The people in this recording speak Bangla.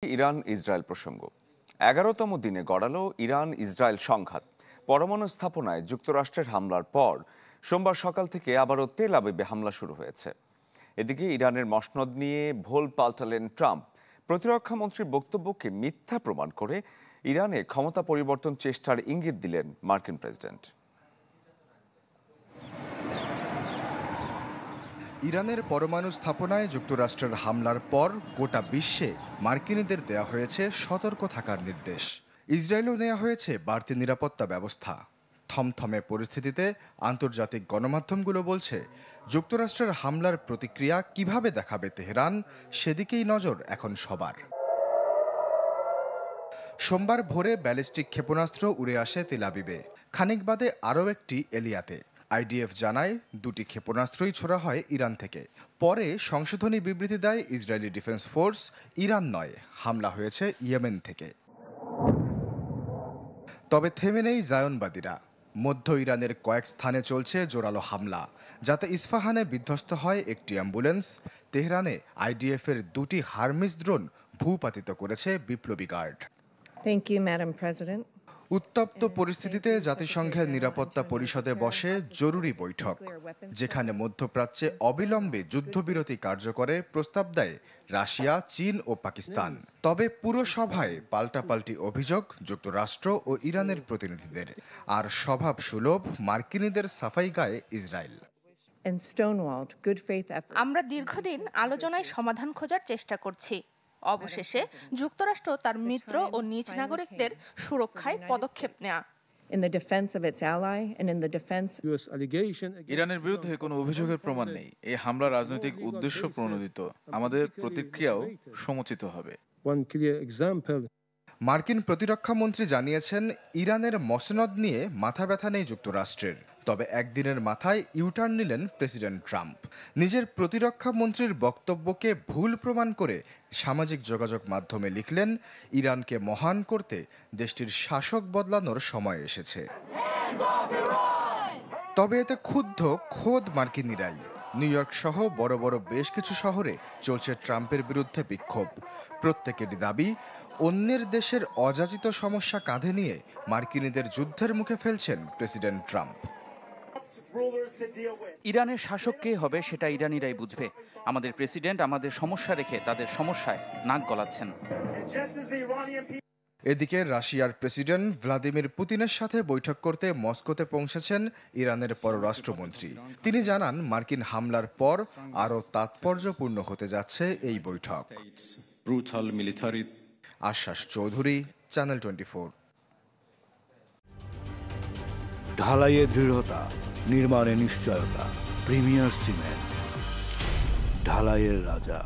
ইরান ইসরায়েল প্রসঙ্গ ১১তম দিনে গড়ালো ইরান ইসরায়েল সংঘাত। পরমাণু স্থাপনায় যুক্তরাষ্ট্রের হামলার পর সোমবার সকাল থেকে আবারও তেল আবিবে হামলা শুরু হয়েছে। এদিকে ইরানের মসনদ নিয়ে ভোল পাল্টালেন ট্রাম্প। প্রতিরক্ষা মন্ত্রীর বক্তব্যকে মিথ্যা প্রমাণ করে ইরানে ক্ষমতা পরিবর্তন চেষ্টার ইঙ্গিত দিলেন মার্কিন প্রেসিডেন্ট। ইরানের পরমাণু স্থাপনায় যুক্তরাষ্ট্রের হামলার পর গোটা বিশ্বে মার্কিনীদের দেয়া হয়েছে সতর্ক থাকার নির্দেশ। ইসরায়েলও নেওয়া হয়েছে বাড়তি নিরাপত্তা ব্যবস্থা। থমথমে পরিস্থিতিতে আন্তর্জাতিক গণমাধ্যমগুলো বলছে, যুক্তরাষ্ট্রের হামলার প্রতিক্রিয়া কিভাবে দেখাবে তেহরান, সেদিকেই নজর এখন সবার। সোমবার ভোরে ব্যালিস্টিক ক্ষেপণাস্ত্র উড়ে আসে তেল আবিবে, খানিক বাদে আরও একটি এলিয়াতে। আইডিএফ জানায় দুটি ক্ষেপণাস্ত্রই ছোড়া হয় ইরান থেকে। পরে সংশোধনী বিবৃতি দেয় ইসরায়েলি ডিফেন্স ফোর্স, ইরান নয়, হামলা হয়েছে ইয়েমেন থেকে। তবে থেমে নেই জায়নবাদীরা। মধ্য ইরানের কয়েক স্থানে চলছে জোরালো হামলা, যাতে ইস্পাহানে বিধ্বস্ত হয় একটি অ্যাম্বুলেন্স। তেহরানে আইডিএফের দুটি হারমিস ড্রোন ভূপাতিত করেছে বিপ্লবী guard. Thank you, Madam President. উত্তপ্ত পরিস্থিতিতে জাতিসংঘের নিরাপত্তা পরিষদে বসে জরুরি বৈঠক, যেখানে মধ্যপ্রাচ্যে অবিলম্বে যুদ্ধবিরতি কার্যকরে প্রস্তাব দেয় রাশিয়া, চীন ও পাকিস্তান। তবে পুরো সভায় পাল্টাপাল্টি অভিযোগ যুক্তরাষ্ট্র ও ইরানের প্রতিনিধিদের, আর স্বভাবসুলভ মার্কিনীদের সাফাই গায়ে ইসরায়েল। আমরা দীর্ঘদিন আলোচনায় সমাধান খোঁজার চেষ্টা করছি। অবশেষে যুক্তরাষ্ট্র তার মিত্র ও নিজ নাগরিকদের সুরক্ষায় পদক্ষেপ নেয়া। ইরানের বিরুদ্ধে কোনো অভিযোগের প্রমাণ নেই। এই হামলা রাজনৈতিক উদ্দেশ্য প্রণোদিত। আমাদের প্রতিক্রিয়াও সমুচিত হবে। মার্কিন প্রতিরক্ষা মন্ত্রী জানিয়েছেন, ইরানের মসনদ নিয়ে মাথা ব্যথা নেই যুক্তরাষ্ট্রের। তবে একদিনের মাথায় ইউটার্ন নিলেন প্রেসিডেন্ট ট্রাম্প। নিজের প্রতিরক্ষা মন্ত্রীর বক্তব্যকে ভুল প্রমাণ করে সামাজিক যোগাযোগ মাধ্যমে লিখলেন, ইরানকে মহান করতে দেশটির শাসক বদলানোর সময় এসেছে। তবে এতে ক্ষুব্ধ খোদ মার্কিনীরাই। নিউ ইয়র্ক সহ বড় বড় বেশ কিছু শহরে চলছে ট্রাম্পের বিরুদ্ধে বিক্ষোভ। প্রত্যেকেরই দাবি, অন্যের দেশের অযাচিত সমস্যা কাঁধে নিয়ে মার্কিনীদের যুদ্ধের মুখে ফেলছেন প্রেসিডেন্ট ট্রাম্প। ইরানের শাসক কে হবে সেটা ইরানিরাই বুঝবে। আমাদের প্রেসিডেন্ট আমাদের সমস্যা রেখে তাদের সমস্যায় নাক গলাচ্ছেন। এদিকে রাশিয়ার প্রেসিডেন্ট ভ্লাদিমির পুতিনের সাথে বৈঠক করতে মস্কোতে পৌঁছেছেন ইরানের পররাষ্ট্রমন্ত্রী। তিনি জানান, মার্কিন হামলার পর আরও তাৎপর্যপূর্ণ হতে যাচ্ছে এই বৈঠক। আশ্বাস চৌধুরী, চ্যানেল 24। ঢালাইয়ে দৃঢ়তা, নির্মাণে নিশ্চয়তা, প্রিমিয়ার সিমেন্ট, ঢালাইয়ের রাজা।